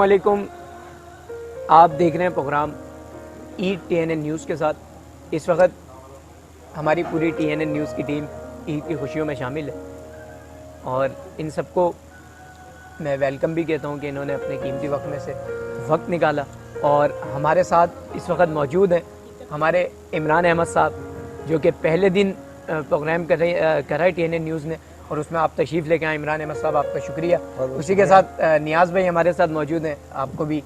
अस्सलामुअलैकुम। आप देख रहे हैं प्रोग्राम ईद TNN न्यूज़ के साथ। इस वक्त हमारी पूरी TNN न्यूज़ की टीम ईद की खुशियों में शामिल है और इन सबको मैं वेलकम भी कहता हूं कि इन्होंने अपने कीमती वक्त में से वक्त निकाला। और हमारे साथ इस वक्त मौजूद हैं हमारे इमरान अहमद साहब, जो कि पहले दिन प्रोग्राम कर रहा है TNN न्यूज़ ने, और उसमें आप तशरीफ़ लेके आए। इमरान अहमद साहब, आपका शुक्रिया। उसी के साथ नियाज़ भाई हमारे साथ मौजूद हैं, आपको भी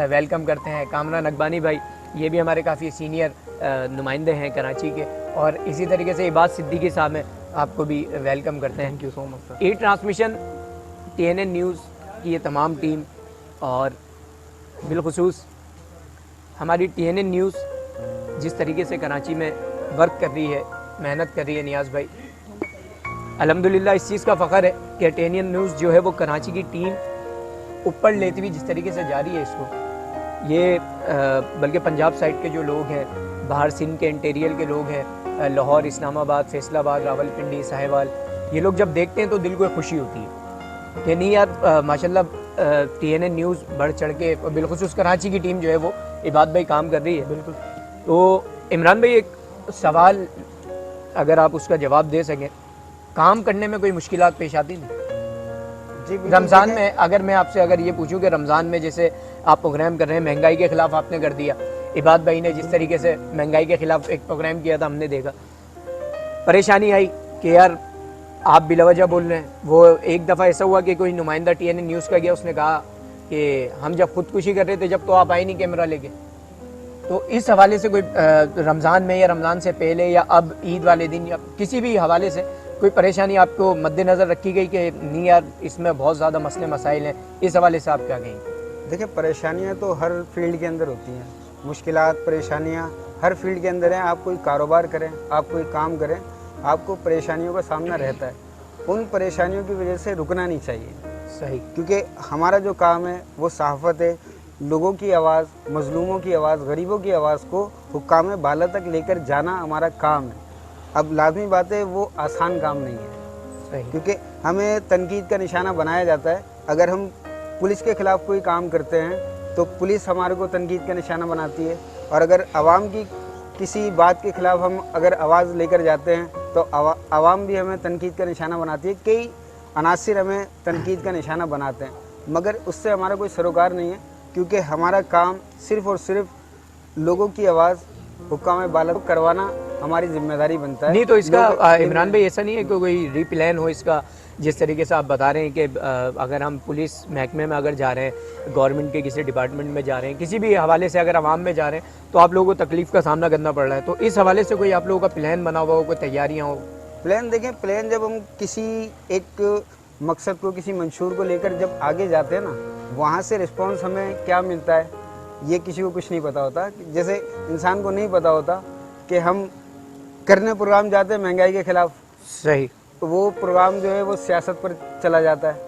वेलकम करते हैं। कामरान अकबानी भाई, ये भी हमारे काफ़ी सीनियर नुमाइंदे हैं कराची के। और इसी तरीके से इबाद सिद्दीकी साहब हैं, आपको भी वेलकम करते हैं। Thank you so much sir. Eid transmission TNN news की ये तमाम टीम और बिलखुसूस हमारी TNN न्यूज़ जिस तरीके से कराची में वर्क कर रही है, मेहनत कर रही है, नियाज़ भाई अल्हम्दुलिल्लाह इस चीज़ का फ़ख्र है कि TNN न्यूज़ जो है वो कराची की टीम ऊपर लेती हुई जिस तरीके से जा रही है इसको, ये बल्कि पंजाब साइड के जो लोग हैं, बाहर सिंध के इंटीरियर के लोग हैं, लाहौर, इस्लामाबाद, फैसलाबाद, रावलपिंडी, साहिवाल, ये लोग जब देखते हैं तो दिल को खुशी होती है कि नहीं यार माशाल्लाह TNN न्यूज़ बढ़ चढ़ के, बिलखुसूस कराची की टीम जो है वो इबाद भाई काम कर रही है। बिल्कुल। तो इमरान भाई, एक सवाल अगर आप उसका जवाब दे सकें, काम करने में कोई मुश्किलात पेश आती नहीं? जी रमज़ान में अगर मैं आपसे अगर ये पूछूं कि रमज़ान में जैसे आप प्रोग्राम कर रहे हैं, महंगाई के ख़िलाफ़ आपने कर दिया, इबाद भाई ने जिस तरीके से महंगाई के ख़िलाफ़ एक प्रोग्राम किया था, हमने देखा परेशानी आई कि यार आप बिलावजह बोल रहे हैं। वो एक दफ़ा ऐसा हुआ कि कोई नुमाइंदा TNN न्यूज़ का गया, उसने कहा कि हम जब खुदकुशी कर रहे थे जब तो आप आए नहीं कैमरा लेके। तो इस हवाले से कोई रमज़ान में या रमज़ान से पहले या अब ईद वाले दिन या किसी भी हवाले से कोई परेशानी आपको मद्देनज़र रखी गई कि नहीं यार इसमें बहुत ज़्यादा मसले मसाइल हैं, इस हवाले से आप क्या कहेंगे? देखिए, परेशानियां तो हर फील्ड के अंदर होती हैं, मुश्किलात परेशानियां हर फील्ड के अंदर हैं। आप कोई कारोबार करें, आप कोई काम करें, आपको परेशानियों का सामना रहता है। उन परेशानियों की वजह से रुकना नहीं चाहिए। सही। क्योंकि हमारा जो काम है वो सहाफ़त है, लोगों की आवाज़, मज़लूमों की आवाज़, गरीबों की आवाज़ को हुक्काम बाला तक लेकर जाना हमारा काम है। अब लाज़मी बात है, वो आसान काम नहीं है। सही। क्योंकि हमें तनकीद का निशाना बनाया जाता है। अगर हम पुलिस के ख़िलाफ़ कोई काम करते हैं तो पुलिस हमारे को तनकीद का निशाना बनाती है, और अगर आवाम की किसी बात के ख़िलाफ़ हम अगर आवाज़ लेकर जाते हैं तो आवाम भी हमें तनकीद का निशाना बनाती है। कई अनासिर हमें तनकीद का निशाना बनाते हैं, मगर उससे हमारा कोई सरोकार नहीं है, क्योंकि हमारा काम सिर्फ़ और सिर्फ लोगों की आवाज़ हुक्काम बाला करवाना हमारी जिम्मेदारी बनता है। नहीं तो इसका इमरान भाई ऐसा नहीं है कि कोई रीप्लान हो इसका, जिस तरीके से आप बता रहे हैं कि अगर हम पुलिस महकमे में अगर जा रहे हैं, गवर्नमेंट के किसी डिपार्टमेंट में जा रहे हैं, किसी भी हवाले से अगर आवाम में जा रहे हैं तो आप लोगों को तकलीफ़ का सामना करना पड़ रहा है, तो इस हवाले से कोई आप लोगों का प्लान बना हुआ हो, कोई तैयारियाँ हो? प्लान देखें, प्लान जब हम किसी एक मकसद को, किसी मंशूर को लेकर जब आगे जाते हैं ना, वहाँ से रिस्पॉन्स हमें क्या मिलता है ये किसी को कुछ नहीं पता होता। जैसे इंसान को नहीं पता होता कि हम करने प्रोग्राम जाते हैं महंगाई के ख़िलाफ़, सही, तो वो प्रोग्राम जो है वो सियासत पर चला जाता है।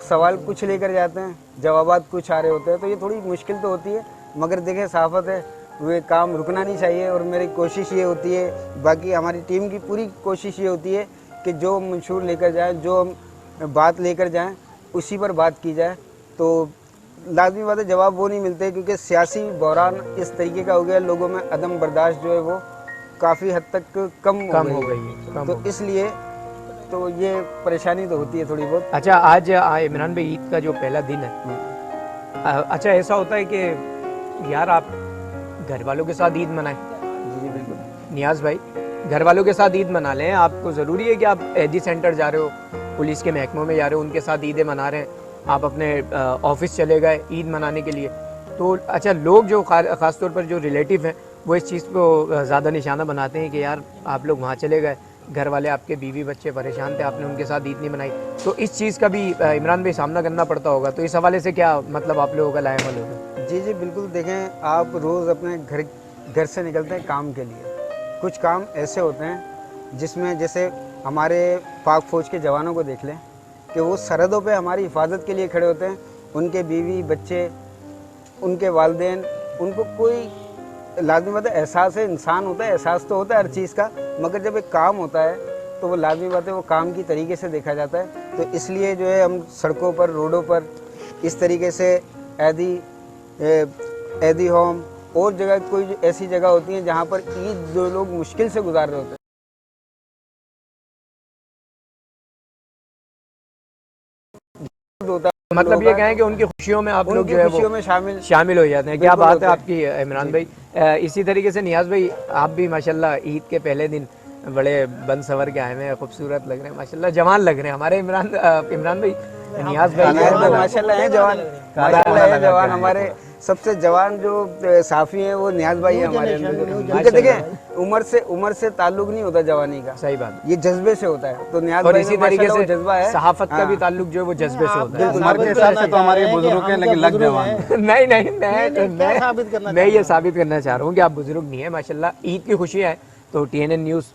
सवाल कुछ लेकर जाते हैं, जवाबात कुछ आ रहे होते हैं, तो ये थोड़ी मुश्किल तो होती है। मगर देखें, सहाफ़त है, वो काम रुकना नहीं चाहिए। और मेरी कोशिश ये होती है, बाकी हमारी टीम की पूरी कोशिश ये होती है कि जो मंशूर लेकर जाएँ, जो हम बात लेकर जाएँ, उसी पर बात की जाए। तो लाज़मी बात है, जवाब वो नहीं मिलते, क्योंकि सियासी बहरान इस तरीके का हो गया, लोगों में अदम बर्दाश्त जो है वो काफ़ी हद तक कम हो गई है। तो इसलिए तो ये परेशानी तो होती है थोड़ी बहुत। अच्छा, आज इमरान भाई ईद का जो पहला दिन है, अच्छा ऐसा होता है कि यार आप घर वालों के साथ ईद मनाएं? जी बिल्कुल। नियाज़ भाई, घर वालों के साथ ईद मना लें। आपको ज़रूरी है कि आप एजी सेंटर जा रहे हो, पुलिस के महकमों में जा रहे हो, उनके साथ ईदें मना रहे हैं, आप अपने ऑफिस चले गए ईद मनाने के लिए, तो अच्छा लोग जो ख़ास तौर पर जो रिलेटिव हैं वो इस चीज़ को ज़्यादा निशाना बनाते हैं कि यार आप लोग वहाँ चले गए, घर वाले आपके बीवी बच्चे परेशान थे, आपने उनके साथ ईद नहीं मनाई। तो इस चीज़ का भी इमरान भाई सामना करना पड़ता होगा, तो इस हवाले से क्या मतलब आप लोगों का लाएमल होगा? जी जी बिल्कुल। देखें, आप रोज़ अपने घर से निकलते हैं काम के लिए। कुछ काम ऐसे होते हैं जिसमें, जैसे हमारे पाक फ़ौज के जवानों को देख लें कि वो सरहदों पे हमारी हिफाजत के लिए खड़े होते हैं। उनके बीवी बच्चे, उनके वालिदैन, उनको कोई लाज़मी बात है, एहसास है, इंसान होता है, एहसास तो होता है हर चीज़ का, मगर जब एक काम होता है तो वो लाज़मी बात है, वो काम की तरीके से देखा जाता है। तो इसलिए जो है हम सड़कों पर, रोडों पर इस तरीके से एदी होम और जगह कोई ऐसी जगह होती है जहाँ पर ईद जो लोग मुश्किल से गुजार रहे होते हैं। होता है, मतलब ये कहें कि उनकी खुशियों में आप लोग उनकी जो है खुशियों वो में शामिल हो जाते हैं। क्या बिल्कुल बात होते है हैं। आपकी इमरान भाई। इसी तरीके से नियाज़ भाई, आप भी माशाल्लाह ईद के पहले दिन बड़े बन सवर के आए हैं, खूबसूरत लग रहे हैं माशाल्लाह, जवान लग रहे हैं हमारे इमरान भाई। नियाज़ भाई जो है वो माशाल्लाह है जवान, माशाल्लाह है जवान। हमारे सबसे जवान जो साफी हैं वो नियाज भाई है हमारे अंदर। क्योंकि देखिए उम्र से ताल्लुक नहीं होता जवानी का, सही बात। ये जज्बे से होता है। तो नियाज और भाई इसी में तरीके माशाल्लाह वो से जज्बा है, सहाफत का भी ताल्लुक जो है वो जज्बे से होता है। उम्र के हिसाब से तो हमारे बुजुर्ग हैं, लेकिन लग जवान। नहीं मैं ये साबित करना चाह रहा हूँ कि आप बुजुर्ग नहीं है माशाल्लाह। ईद की खुशियाँ है तो TNN न्यूज़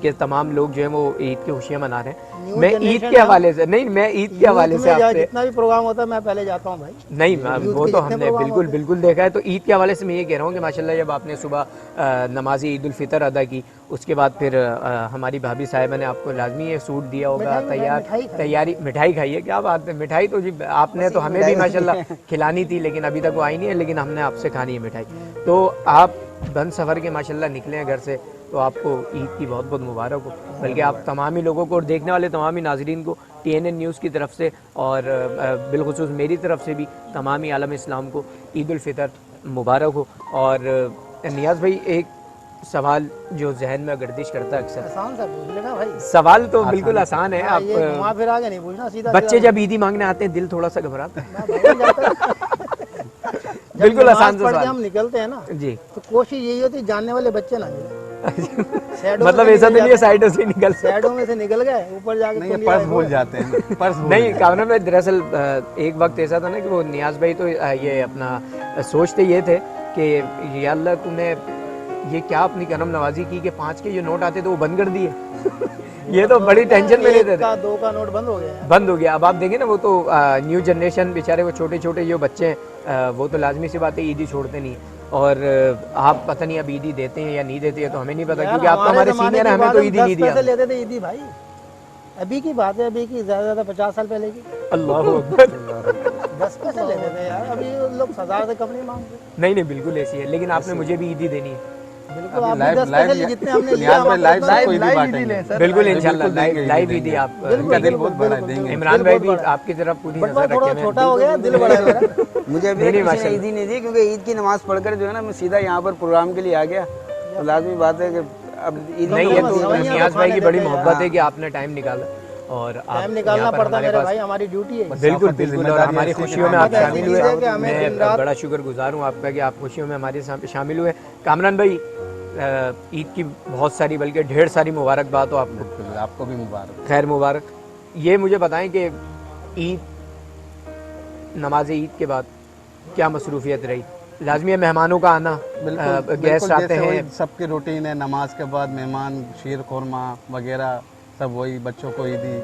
के तमाम लोग जो है वो ईद की खुशियाँ मना रहे हैं। मैं ईद के हवाले से नहीं, मैं ईद के हवाले से आपसे जितना भी प्रोग्राम होता है मैं पहले जाता हूँ भाई। नहीं, वो तो हमने बिल्कुल देखा है। तो ईद के हवाले से मैं ये कह रहा हूँ कि माशाल्लाह जब आपने सुबह नमाज़ी ईद उल फितर अदा की, उसके बाद फिर हमारी भाभी साहिबा ने आपको लाजमी ये सूट दिया होगा, तैयारी मिठाई खाई है। क्या बात है, मिठाई तो जी आपने तो हमें भी माशाल्लाह खिलानी थी, लेकिन अभी तक वो आई नहीं है, लेकिन हमने आपसे खानी है मिठाई। तो आप बन सफ़र के माशाल्लाह निकले हैं घर से, तो आपको ईद की बहुत बहुत मुबारक हो। बल्कि आप तमाम ही लोगों को और देखने वाले तमाम ही नाजरीन को TNN न्यूज़ की तरफ से और बिलखुसूस मेरी तरफ से भी तमाम ही आलम इस्लाम को ईद उल फितर मुबारक हो। और नियाज़ भाई, एक सवाल जो जहन में गर्दिश करता है अक्सर, आसान सा पूछ लेना भाई। सवाल तो बिल्कुल आसान है। आप ये घुमा फिरा के नहीं पूछना, सीधा बच्चे जब ईदी मांगने आते हैं दिल थोड़ा सा घबराता है। जब बिल्कुल नमाज आसान सा पढ़ के सवाल हम निकलते हैं ना, जी। तो कोशिश यही होती है जानने वाले बच्चे ना मिले। मतलब ऐसा तो नहीं है साइडों से निकल साइडों में से निकल गए, ऊपर जाके नहीं, पर्स भूल जाते हैं, पर्स नहीं कामना में दरअसल एक वक्त ऐसा था ना कि वो नियाज भाई तो ये अपना सोचते ये थे कि या अल्लाह तूने ये क्या अपनी करम नवाजी की कि 5 के जो नोट आते थे वो बंद कर दिए। ये तो बड़ी टेंशन में रहते थे। 2 का नोट बंद हो गया, बंद हो गया। अब आप देखें ना, वो तो न्यू जनरेशन बेचारे, वो छोटे छोटे जो बच्चे हैं वो तो लाजमी सी बात है ईदी छोड़ते नहीं है। और आप पता नहीं अब ईदी देते हैं या नहीं देते हैं, तो हमें नहीं पता, क्योंकि आप तो हमारे सीनियर हैं, हमें तो ईदी नहीं दिया। लेते थे ईदी भाई, अभी की बात है, अभी की ज्यादा 50 साल पहले की। अल्लाह अकबर। 10 पैसे लेते थे यार, अभी लोग 1000 से कम नहीं मांगते। नहीं बिल्कुल ऐसी है, लेकिन आपने मुझे भी ईदी देनी है। बिल्कुल, आप भी 10 पैसे लिए जितने हमने लिया, बिल्कुल इंशाल्लाह लाइव ईदी आप इमरान भाई भी आपकी तरफ पूरी नजर रखे हुए हैं। छोटा हो गया, दिल बड़ा है मेरा। मुझे अभी तक किसी ने ईदी नहीं दी, क्योंकि ईद की नमाज पढ़कर जो है ना मैं सीधा यहाँ पर प्रोग्राम के लिए आ गया। तो लाजमी बात है कि अब ईद नहीं, ये तो नियाज भाई की बड़ी मोहब्बत है कि आपने टाइम निकाला और टाइम निकालना पड़ता है मेरे भाई, हमारी ड्यूटी है। बिल्कुल बिल्कुल। और हमारी खुशियों में आप शामिल हुए, मैं बड़ा शुक्रगुजार हूँ आपका कि आप खुशियों में हमारे साथ शामिल हुए। कामरान भाई, ईद की बहुत सारी बल्कि ढेर सारी मुबारकबाद हो आपको। आपको भी मुबारक, खैर मुबारक। ये मुझे बताएं कि ईद, नमाज ईद के बाद क्या मसरूफियत रही? लाजमी है मेहमानों का आना, गेस्ट आते हैं, सबकी रूटीन है। नमाज के बाद मेहमान, शीर खुरमा वगैरह सब वही, बच्चों को ईदी,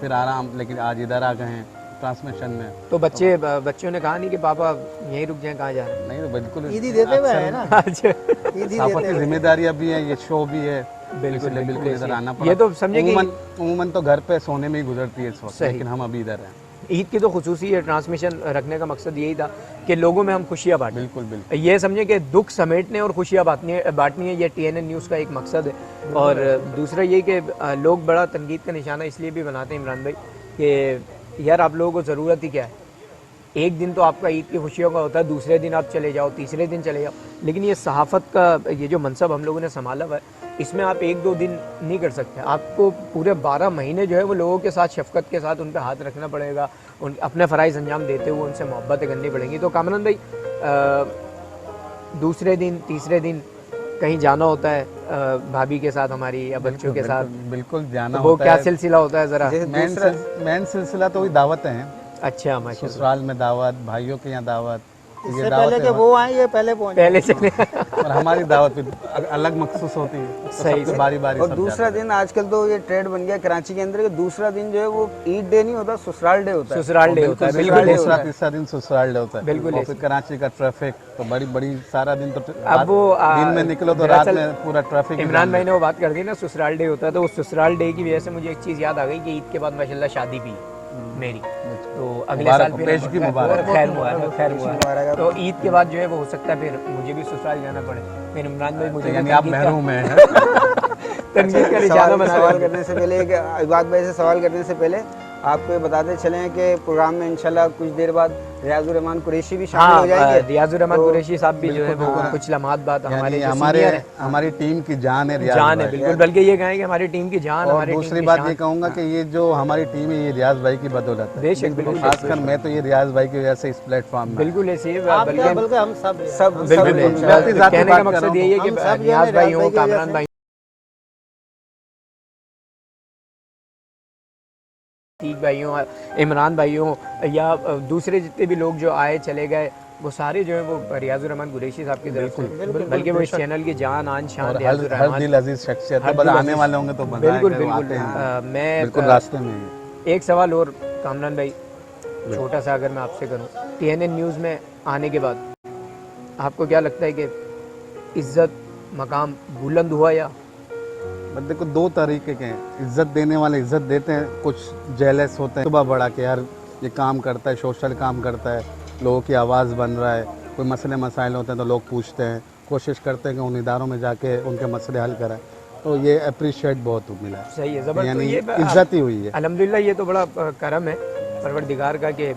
फिर आराम। लेकिन आज इधर आ गए हैं ट्रांसमिशन में, तो बच्चों ने कहा नहीं कि पापा यहीं रुक जाएं, कहाँ जा रहे हैं? नहीं तो बिल्कुल ईदी देते हुए है ना। अच्छा, आपकी जिम्मेदारियाँ भी हैं, ये शो भी है, बिल्कुल बिल्कुल इधर आना पड़ा। ये तो समझे कि उमूमन तो घर पे सोने में ही गुजरती है इस वक्त, लेकिन हम अभी इधर हैं। ईद की तो खुसूसी है, ट्रांसमिशन रखने का मकसद यही था कि लोगों में हम खुशियाँ बांटें। बिल्कुल बिल्कुल, ये समझे कि दुख समेटने और खुशियाँ बांटनी है, ये TNN न्यूज़ का एक मकसद है। और दूसरा ये कि लोग बड़ा तनकीद का निशाना इसलिए भी बनाते हैं इमरान भाई कि यार आप लोगों को ज़रूरत ही क्या है, एक दिन तो आपका ईद की खुशियों का होता है, दूसरे दिन आप चले जाओ, तीसरे दिन चले जाओ, लेकिन ये सहाफ़त का ये जो मनसब हम लोगों ने संभाला हुआ है, इसमें आप 1-2 दिन नहीं कर सकते। आपको पूरे 12 महीने जो है वो लोगों के साथ शफकत के साथ उन पर हाथ रखना पड़ेगा, उन अपने फ़राइज़ अंजाम देते हुए उनसे मोहब्बतें करनी पड़ेंगी। तो कामरान भाई, दूसरे दिन तीसरे दिन कहीं जाना होता है भाभी के साथ हमारी या बच्चों के साथ? बिल्कुल जाना वो होता क्या है। सिलसिला होता है ज़रा? मेन सिलसिला तो वही दावतें हैं। अच्छा, माशाल्लाह। ससुराल में दावत, भाइयों के यहाँ दावत, इससे पहले कि वो आए, ये पहले पहुंचे। पहले चले। और हमारी दावत भी अलग मखसूस होती है, तो सही सबसे बारी बारी और सब दूसरा दिन आजकल तो ये ट्रेड बन गया कराची के अंदर कि दूसरा दिन जो है वो ईद डे नहीं होता, ससुराल डे होता है। ससुराल डे होता है, बिल्कुल बिल्कुल। दूसरा तीसरा दिन ससुराल डे होता है। बिल्कुल और फिर कराची का ट्रैफिक तो बड़ी सारा दिन तो अब वो दिन में निकलो तो रात में पूरा ट्रैफिक। इमरान भाई ने वो बात कर दी ना ससुराल डे होता है, तो उस ससुराल डे की वजह से मुझे एक चीज़ याद आ गई कि ईद के बाद माशाल्लाह शादी भी है। मेरी। तो अगले मुबारक साल हो, फिर पेश की मुबारक। खैर मुबारक, खैर मुबारक। मुबारक। तो ईद के बाद जो है वो हो सकता है फिर मुझे भी ससुराल जाना पड़े, फिर इमरान भाई मुझे भी यानी आप तनकीद का- महरूम हैं। तनकीद का निशाना बना सवाल कर करने से पहले इबाद भाई से सवाल करने से पहले आपको ये बताते चलें कि प्रोग्राम में इंशाल्लाह कुछ देर बाद रियाजुर रहमान कुरैशी भी शामिल हो जाएंगे। रियाजुर रहमान तो कुरैशी साहब भी जो है बिल्कुल, वो बिल्कुल। कुछ लम्हात बाद हमारे यानी जो सीनियर हैं, हमारी टीम की जान है रियाज जान है, भाई। बिल्कुल, बल्कि ये कहें कि हमारी टीम की जान, और हमारी टीम दूसरी की बात शान। ये कहूँगा कि ये जो हमारी टीम है ये रियाज भाई की बदौलत है। बेशक, बिल्कुल, खासकर मैं तो ये रियाज भाई की वजह से इस प्लेटफॉर्म में बिल्कुल ऐसी है, आप क्या, बल्कि बल्कि हम सब हैं। सब बिल्कुल सब- है। मैं अपनी जाती कहने बात का कर रहा मकसद हूँ। यही है कि हम सब जो है नियाज भाई रियाज हो, भाई की वजह कामरान से- भाई तीक भाई हों, इमरान भाई हों, या दूसरे जितने भी लोग जो आए चले गए, वो सारे जो है वो रियाजुर रहमान कुरैशी साहब की तरफ से, बल्कि वो इस चैनल की जान आन शान और रियाजुर हर रहमान। दिल अजीज शख्सियत है, हर बस दिल आने अजीज- वाले होंगे तो बनाए बिल्कुल करें, वो बिल्कुल। आते हैं। मैं बिल्कुल रास्ते में ही है। एक सवाल और कामरान भाई, छोटा सा अगर मैं आपसे करूं, TNN न्यूज़ में आने के बाद आपको क्या लगता है कि इज्जत मकाम बुलंद हुआ या बट देखो दो तरीके के हैं, इज्जत देने वाले इज्जत देते हैं, कुछ जेलस होते हैं सुबह बड़ा के यार ये काम करता है, सोशल काम करता है, लोगों की आवाज़ बन रहा है, कोई मसले मसाइल होते हैं तो लोग पूछते हैं, कोशिश करते हैं कि उन इदारों में जाके उनके मसले हल कराएं, तो ये अप्रिशिएट बहुत मिला है। सही है, ज़बरदस्त। यानी ये इज्जत ही हुई है। अल्हम्दुलिल्लाह, ये तो बड़ा करम है परवरदिगार का कि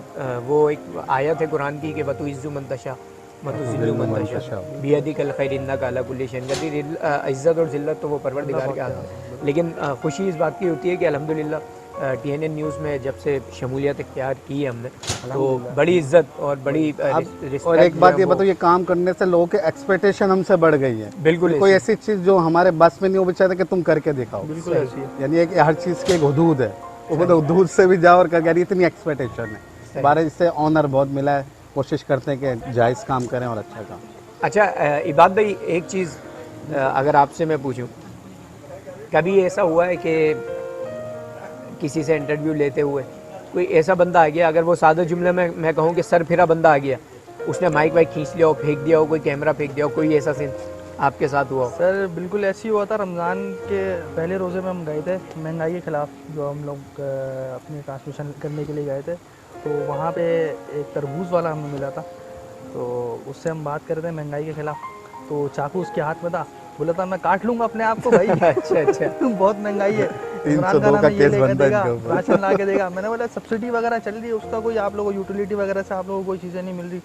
वो एक आयत है कुरान की कि वतु इज्जु मंतशा मतुजिल्लु मंतशा बियदी कल खैर इन्नका अला कुल्ली शैइन कदीर। इज्जत और जिल्लत तो वो परवरदिगार के हाथ में, लेकिन खुशी इस बात की होती है कि अल्हम्दुलिल्लाह TNN न्यूज़ में जब से शमूलियत इख्तियार की है हमने, तो बड़ी इज्जत और बड़ी और रिस्पेक्ट एक बात ये बताओ, ये काम करने से लोगों के एक्सपेक्टेशन हमसे बढ़ गई है। बिल्कुल कोई ऐसी चीज़ जो हमारे बस में नहीं, वो बेचारे कि तुम करके दिखाओ। बिल्कुल ऐसी है। यानी एक हर चीज़ की एक हदूद है, वो मतलब हदूद से भी जाओ और यानी इतनी एक्सपेक्टेशन है। बारह इससे ऑनर बहुत मिला है, कोशिश करते हैं कि जायज़ काम करें और अच्छा काम। अच्छा इबाद भाई, एक चीज़ अगर आपसे मैं पूछूं, कभी ऐसा हुआ है कि किसी से इंटरव्यू लेते हुए कोई ऐसा बंदा आ गया, अगर वो सादा जुमले में मैं कहूँ कि सर फिरा बंदा आ गया, उसने माइक वाइक खींच लिया हो, फेंक दिया हो, कोई कैमरा फेंक दिया हो, कोई ऐसा सीन आपके साथ हुआ हो? सर बिल्कुल ऐसे ही हुआ था। रमज़ान के पहले रोज़े में हम गए थे महंगाई के ख़िलाफ़, जो हम लोग अपनी ट्रांसमिशन करने के लिए गए थे, तो वहाँ पे एक तरबूज वाला हमें मिला था, तो उससे हम बात कर रहे थे महंगाई के ख़िलाफ़, तो चाकू उसके हाथ में था, बोला था मैं काट लूँगा अपने आप को भाई। अच्छा अच्छा। तुम बहुत महंगाई है, 302 का हमें ये केस लेकर बनता है देगा, इनके ऊपर। राशन ला के देगा। मैंने बोला सब्सिडी वगैरह चल रही है, उसका कोई आप लोगों को यूटिलिटी वगैरह से आप लोगों को कोई चीज़ें नहीं मिल रही?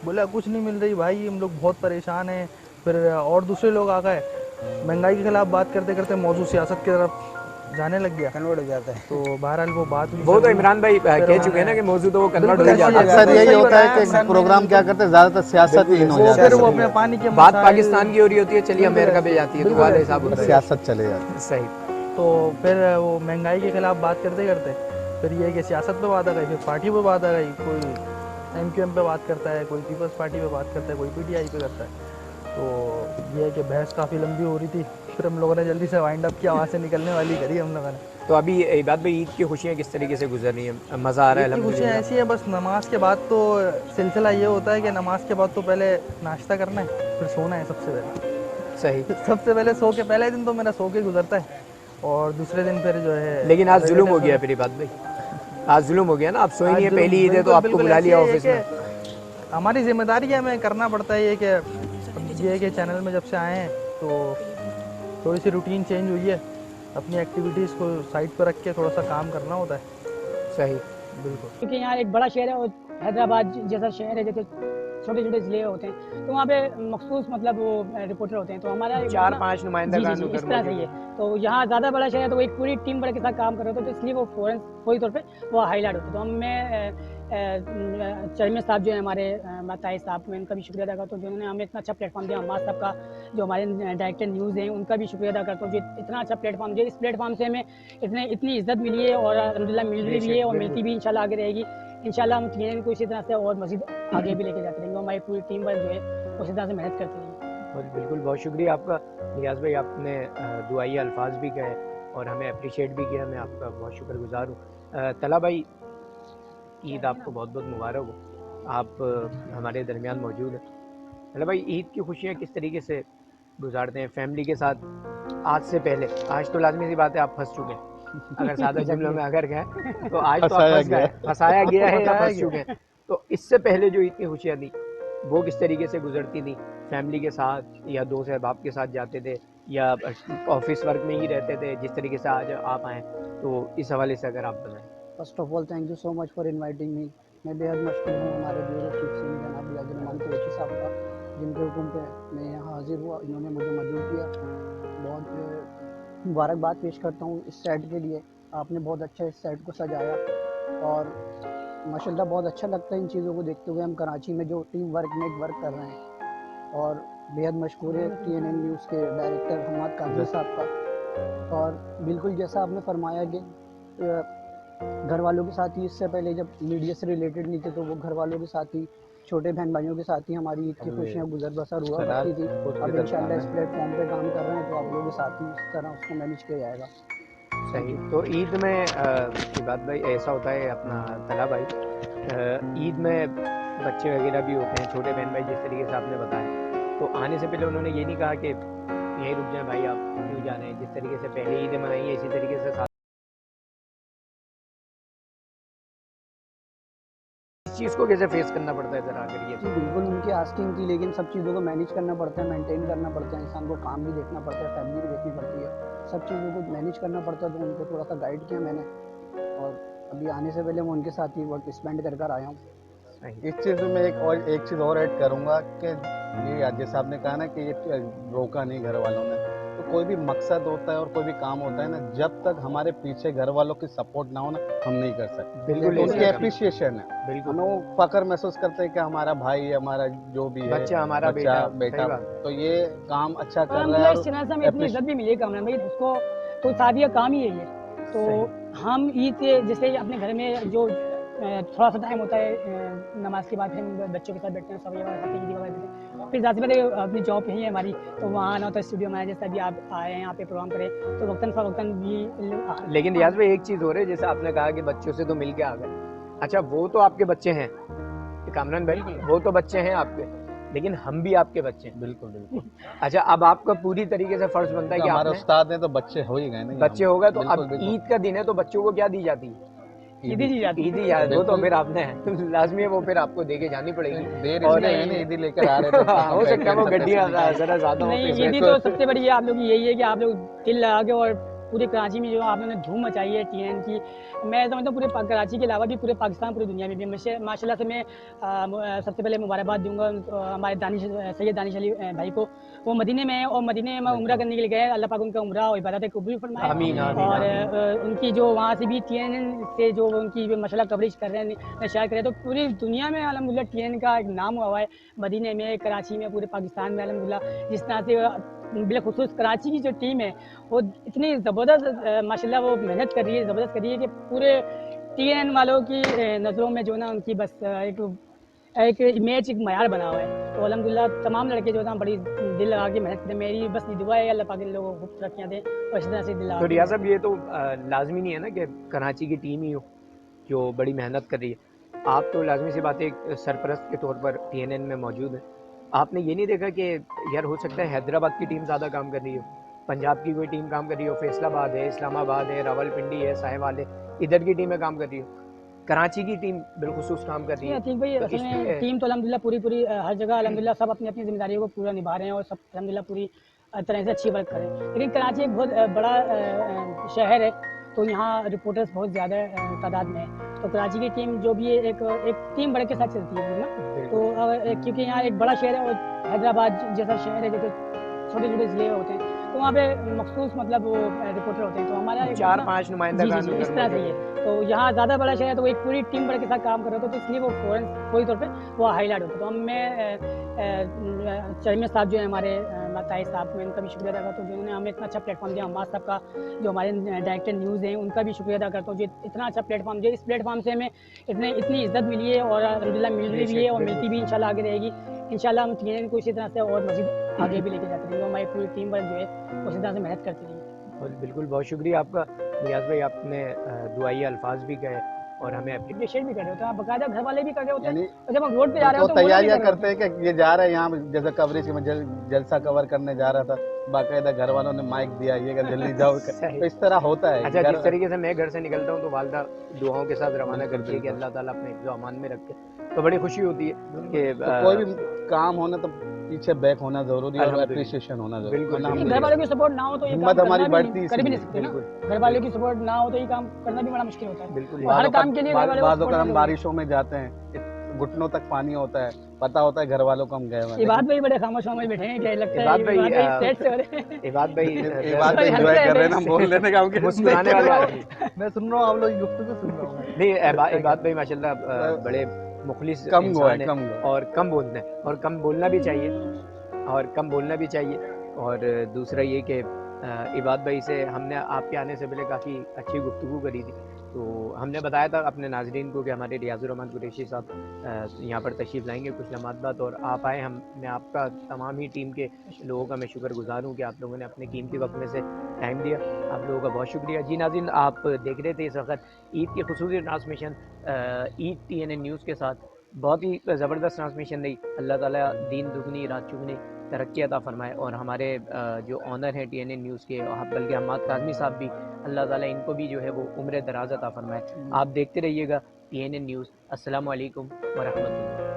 बोला कुछ नहीं मिल रही भाई, हम लोग बहुत परेशान हैं। फिर और दूसरे लोग आ गए, महंगाई के खिलाफ बात करते करते मौजूद सियासत की तरफ जाने लग गया, कन्वर्ट हो जाता है। तो बहरहाल वो बात हुई। वो तो इमरान भाई कह चुके हैं ना कि मौजूद तो वो कन्वर्ट हो बिल्कुल जाता है। ऐसे अक्सर यही सही होता है बताया कि प्रोग्राम क्या करते हैं, ज़्यादातर सियासत ही हो वो जाता फिर वो है, अपने पानी के बात मसाइल- पाकिस्तान की हो रही होती है, चलिए अमेरिका पे जाती है, तो बिल्कुल वाले साहब होते हैं। सियासत चले जाती है। सही। तो फिर वो महंगाई के खिलाफ बात करते करते फिर ये कि सियासत पे बात आ गई, फिर पार्टी पे बात आ गई, कोई MQM पे बात करता है, कोई पीपल्स पार्टी पे बात करता है, कोई PTI पे करता है। तो ये है कि बहस काफ़ी लंबी हो रही थी, फिर हम लोगों ने जल्दी से वाइंड अप किया, वहाँ से निकलने वाली करी हम लोगों ने। तो अभी इबाद भाई, ईद की खुशियाँ किस तरीके से गुजर रही हैं? मज़ा आ रहा है ईद की खुशियाँ अल्हम्दुलिल्लाह? ऐसी है, बस नमाज के बाद तो सिलसिला ये होता है कि नमाज के बाद तो पहले नाश्ता करना है, फिर सोना है सबसे पहले। सही। सबसे पहले सो के, पहले दिन तो मेरा सो के गुजरता है, और दूसरे दिन फिर जो है। लेकिन आज जुल्म हो गया फिर इबाद भाई, आज जुल्म हो गया ना, आप सोई नहीं है, पहली ईद है तो आपको बुला लिया ऑफिस में। हमारी जिम्मेदारी है, हमें करना पड़ता है। ये कि चैनल में जब से आए हैं तो थोड़ी सी रूटीन चेंज हुई है, अपनी एक्टिविटीज़ को साइड पर रख के थोड़ा सा काम करना होता है। सही। बिल्कुल, क्योंकि यहाँ एक बड़ा शहर है और हैदराबाद जैसा शहर है, जैसे छोटे छोटे ज़िले होते हैं, तो वहाँ पे मखसूस मतलब वो रिपोर्टर होते हैं, तो हमारा 4-5 नुमाइंदा जी जी खान जी उधर इस तरह से मौजूद ही है। तो यहाँ ज़्यादा बड़ा शहर है, तो एक पूरी टीम वर्क के साथ काम कर रहे होते हैं, तो इसलिए वो फौरी तौर पे वो हाईलाइट होता है। तो हम मैं चरमिया साहब जो है हमारे ताई साहब, मैं उनका भी शुक्रिया अदा करता हूँ, जिन्होंने हमें इतना अच्छा प्लेटफॉर्म दिया। अम्मास साहब का, जो हमारे डायरेक्टर न्यूज़ हैं, उनका भी शुक्रिया अदा करता हूँ, जो इतना अच्छा प्लेटफॉर्म दिया। इस प्लेटफॉर्म से हमें इतनी इज्जत मिली है, और अल्हम्दुलिल्लाह मिल रही भी है, और मिलती भी इंशाल्लाह आगे रहेगी। इंशाल्लाह हम TNN को इसी तरह से और मज़ीद आगे भी लेके जाते रहेंगे। हमारी पूरी टीम वर्क जो है उसी तरह से मेहनत करती रहेगी। बिल्कुल, बहुत शुक्रिया आपका नियाज़ भाई, आपने दुआई अल्फाज भी कहे और हमें अप्रिशिएट भी किया, मैं आपका बहुत शुक्रगुजार हूँ। तला भाई, ईद आपको बहुत बहुत मुबारक हो, आप हमारे दरमियान मौजूद हैं। तला भाई, ईद की खुशियाँ किस तरीके से गुजारते हैं फैमिली के साथ? आज से पहले, आज तो लाजमी सी बात है आप फंस चुके हैं, अगर सादा जुमलों में अगर गए तो आज तो आप फंसाया फंस गए, गया। फंसाया गया है या फंसाया फंस चुके हैं। तो इससे पहले जो ईद की खुशियाँ थी वो किस तरीके से गुजरती थी? फैमिली के साथ या दोस्त अहबाब के साथ जाते थे या ऑफिस वर्क में ही रहते थे जिस तरीके से आज आप आए, तो इस हवाले से अगर आप बताएं। First of all thank you so much for inviting me. मैं बेहद मशहूर हूँ हमारे ब्यूरो चीफ सिंह जनाब याजिर रहमान कुरैशी साहब का, जिनके हुक्म पे मैं यहाँ हाजिर हुआ, इन्होंने मुझे मदद किया। बहुत मुबारकबाद पेश करता हूँ इस सेट के लिए। आपने बहुत अच्छा इस सेट को सजाया और माशाल्लाह बहुत अच्छा लगता है इन चीज़ों को देखते हुए। हम कराची में जो टीम वर्क में वर्क कर रहे हैं और बेहद मशहूर है TNN न्यूज़ के डायरेक्टर हमाद काजी साहब का। और बिल्कुल जैसा आपने फरमाया कि घर वालों के साथ ही, इससे पहले जब मीडिया से रिलेटेड नहीं थे तो वो घर वालों के साथ ही, छोटे बहन भाइयों के साथ ही हमारी ईद की खुशियाँ गुजर बसर हुआ करती थी। अब इंशाल्लाह इस प्लेटफॉर्म पे काम कर रहे हैं तो आप लोगों के साथ ही इस तरह उसको मैनेज किया जाएगा। सही। तो ईद में बात भाई ऐसा होता है अपना तला भाई, ईद में बच्चे वगैरह भी होते हैं, छोटे बहन भाई जिस तरीके से आपने बताया, तो आने से पहले उन्होंने ये नहीं कहा कि यहीं रुक जाएं भाई, आप क्यों जा रहे हैं? जिस तरीके से पहले ईद मनाई है इसी तरीके से इस चीज़ को कैसे फेस करना पड़ता है ज़रा अगर ये? जी बिल्कुल, उनकी आस्किंग थी, लेकिन सब चीज़ों को मैनेज करना पड़ता है, मेंटेन करना पड़ता है, इंसान को काम भी देखना पड़ता है, फैमिली भी देखनी पड़ती है, सब चीज़ों को मैनेज करना पड़ता है। तो उनको थोड़ा सा गाइड किया मैंने और अभी आने से पहले मैं उनके साथ ही वक्त स्पेंड कर आया हूँ। इस चीज़ में मैं एक चीज़ और ऐड करूँगा कि ये जैसे आपने कहा ना कि ये रोका नहीं घर वालों ने, तो कोई भी मकसद होता है और कोई भी काम होता है ना, जब तक हमारे पीछे घर वालों की सपोर्ट ना हो ना, हम नहीं कर सकते। बिल्कुल तो ऐसा उनकी है। एप्रिसिएशन है, बिल्कुल। हम वो फख्र महसूस करते हैं कि हमारा भाई, हमारा जो भी है बच्चा, हमारा बेटा, बेटा सही बात। तो ये काम अच्छा कर रहा है अल्हम्दुलिल्लाह इस और चैनल से हमें इतनी इज्जत भी मिली है कामरान भाई, उसको तो शादी का काम ही है ये। तो हम ईद के जैसे अपने घर में जो थोड़ा सा टाइम होता है नमाज के बाद फिर हम बच्चों के साथ बैठते हैं, सब ये खाते हैं, ईदी वगैरह देते हैं। फिर ज़ाहिर सी बात है अपनी जॉब यही है हमारी, तो वहाँ आना होता है स्टूडियो में आए, जैसे अभी आप आए हैं यहाँ पे प्रोग्राम करें तो वक्तन फ़वक्तन भी। लेकिन रियाज भाई एक चीज़ हो रही है, जैसे आपने कहा कि बच्चों से तो मिल के आ गए, अच्छा वो तो आपके बच्चे हैं कामरान भाई, वो तो बच्चे हैं आपके, लेकिन हम भी आपके बच्चे हैं। बिल्कुल बिल्कुल। अच्छा अब आपका पूरी तरीके से फर्ज बनता है कि हमारे आपने उस्ताद हैं तो बच्चे हो ही गए ना, बच्चे हो गए, तो बिल्कुल, अब बिल्कुल। ईद का दिन है तो बच्चों को क्या दी जाती है? ईदी दी जाती है। ईदी याद वो तो बिल्कुल। फिर आपने लाजमी है, वो फिर आपको देके जानी पड़ेगी। देर और इसलिए है ना, ईदी लेकर आ रहे थे तो हो सकता है वो गड्डियाँ ज़रा ज़्यादा नहीं, होती ईदी तो सबसे बड़ी आप लोग यही है कि आप लोग दिल लगा के और पूरे कराची में जो आप लोगों ने धूम मचाई है TNN की, मैं समझता हूँ पूरे कराची के अलावा भी पूरे पाकिस्तान, पूरी दुनिया में भी माशाल्लाह से मैं सबसे पहले मुबारकबाद दूंगा हमारे सैयद दानिश अली भाई को। वो मदीने में है और मदीने में उम्रा करने के लिए गए, अल्लाह पाक उनका उम्रा और इबादत कबूल फरमाए। आमीन, आमीन, और आमीन। उनकी जो वहाँ से भी TNN से जो उनकी माशाल्लाह कवरेज कर रहे हैं, शेयर कर रहे हैं, तो पूरी दुनिया में अल्हम्दुलिल्लाह TNN का एक नाम हुआ है, मदीने में, कराची में, पूरे पाकिस्तान में अल्हम्दुलिल्लाह। जिस तरह से बिलखुसूस कराची की जो टीम है वो इतनी ज़बरदस्त माशाल्लाह वो मेहनत कर रही है, ज़बरदस्त कर रही है कि पूरे TNN वालों की नज़रों में जो ना उनकी बस एक इमेज, एक मयार बना हुआ है। तो अल्हम्दुलिल्लाह तमाम लड़के जो ना बड़ी दिल लगा के मेहनत करें, मेरी बस ये दुआ है अल्लाह पाक इन लोगों को खूब तरक्कियाँ दें और इसी तरह से दिल लगा तो के रियाज साहब ये तो लाजमी नहीं है ना कि कराची की टीम ही हो जो बड़ी मेहनत कर रही है, आप तो लाजमी सी बात है एक सरपरस्त के तौर पर TNN में मौजूद है। आपने ये नहीं देखा कि यार हो सकता है हैदराबाद की टीम ज़्यादा काम कर रही हो, पंजाब की कोई टीम काम कर रही हो, फैसलाबाद है, इस्लामाबाद है, रावलपिंडी है, साहिवाल है, इधर की टीमें काम कर रही हो, कराची की टीम बिलखुसूस काम कर रही है। ठीक भाई, तो असल में टीम तो अल्हम्दुलिल्लाह पूरी हर जगह अल्हम्दुलिल्लाह सब अपनी अपनी जिम्मेदारियों को पूरा निभा रहे हैं और सब अल्हम्दुलिल्लाह पूरी तरह से अच्छी वर्क करें। लेकिन कराची एक बहुत बड़ा शहर है, तो यहाँ रिपोर्टर्स बहुत ज़्यादा तादाद में है, तो कराची की टीम जो भी है एक टीम बढ़ के साथ चलती है ना। तो क्योंकि यहाँ एक बड़ा शहर है और हैदराबाद जैसा शहर है, जैसे छोटे छोटे ज़िले होते हैं, तो वहाँ पे मखसूस मतलब वो रिपोर्टर होते हैं, तो हमारा 4-5 नुमाइंदा जी इस तरह से ही है। तो यहाँ ज़्यादा बड़ा शहर है तो एक पूरी टीम बड़े के साथ काम कर रहे होते, तो इसलिए वो फौरी तौर पे वो हाईलाइट होता है। तो हम मैं चेयरमैन साहब जो है हमारे ताई साहब, मैं उनका भी शुक्रिया अदा करता हूँ जिन्होंने हमें इतना अच्छा प्लेटफॉर्म दिया। अम्माद साहब का, जो हमारे डायरेक्टर न्यूज़ हैं, उनका भी शुक्रिया अदा करता हूँ जो इतना अच्छा प्लेटफॉर्म दिया। इस प्लेटफॉर्म से हमें इतनी इज्जत मिली है और अल्हम्दुलिल्लाह मिल रही भी है और मिलती भी इंशाल्लाह आगे रहेगी। इंशाल्लाह हम TNN को इसी तरह से और मज़ीद आगे भी लेके जाते रहेंगे, हमारी पूरी टीम वर्क जो है उसी तरह से मेहनत करती रहेगी। बिल्कुल, बहुत शुक्रिया आपका रियाज भाई, आपने दुआई अल्फाज भी कहे और हमें अप्रिशिएट भी कर रहे होते हैं, आप बाकायदा घर वाले भी कर रहे होते हैं, यानी और जब हम रोड पे जा रहे वो होते हैं वो लोग भी तैयारियां कर रहे करते हैं कि ये जा रहे हैं यहाँ जैसे कवरेज की मैं जलसा कवर करने जा रहा था, बाकायदा घर वालों ने माइक दिया ये कि जल्दी जाओ, सही। तो इस तरह होता है। अच्छा, घर- जिस तरीके से मैं घर से निकलता हूँ तो वालदा दुआओं के साथ रवाना बिल्कुल, करती है कि बिल्कुल। अल्लाह ताला अपने हिफ्ज़ व अमान में रखे, तो बड़ी खुशी होती है कि तो कोई भी काम होना तो पीछे बैक होना जरूरी है और अल्हम्दुलिल्लाह। अप्रिसिएशन होना जरूरी है, बिल्कुल, वरना नहीं, हम घर वालों की सपोर्ट ना हो तो ये हिम्मत काम हमारी करना भी बढ़ती नहीं, कर भी नहीं इसलिए। सकते ना। बिल्कुल, घर वालों की सपोर्ट ना हो तो ये काम करना भी बड़ा मुश्किल होता है। बिल्कुल। और हर काम के लिए घर वालों को बाज़ों सपोर्ट का भी हम जरूरी है। बारिशों में जाते हैं, घुटनों तक पानी होता है, पता होता है घर वालों को हम गए हुए हैं, इबाद भाई बड़े खामोश खामोश बैठे हैं, क्या लगता है इबाद भाई, इबाद भाई सेट से हो रहे हैं। इबाद भाई ये बात Sorry, एंजॉय हंसते कर रहे हैं हैं हम बोल लेने का, हम मुस्कुराने वाले आदमी। मैं सुन रहा हूँ, आप लोग की गुफ्तगू सुन रहा हूँ मैं। नहीं, इबाद भाई माशाल्लाह बड़े मुखलिस कम गो है, इंसान कम है गो। और कम बोलते हैं, और कम बोलना भी चाहिए, और कम बोलना भी चाहिए। और दूसरा ये कि इबाद भाई से हमने आपके आने से पहले काफ़ी अच्छी गुफ्तगू करी थी, तो हमने बताया था अपने नाज़रीन को कि हमारे रियाज़ुर रहमान कुरैशी साहब यहाँ पर तशरीफ़ लाएंगे कुछ लम्हात बाद, और आप आए। मैं आपका तमाम ही टीम के लोगों का मैं शुक्रगुज़ार हूँ कि आप लोगों ने अपने कीमती वक्त में से टाइम दिया, आप लोगों का बहुत शुक्रिया। जी नाज़रीन, आप देख रहे थे इस वक्त ईद की खुसूसी ट्रांसमिशन ईद TNN न्यूज़ के साथ, बहुत ही ज़बरदस्त ट्रांसमिशन रही। अल्लाह ताला दीन दुगनी रात चुगनी तरक्की अता फरमाए, और हमारे जो ऑनर हैं TNN न्यूज़ के, बल्कि हम्माद काज़मी साहब भी, अल्लाह ताला इनको भी जो है वो उम्र दराज अता फरमाए। आप देखते रहिएगा TNN न्यूज़। अस्सलामु अलैकुम व रहमतुल्लाह।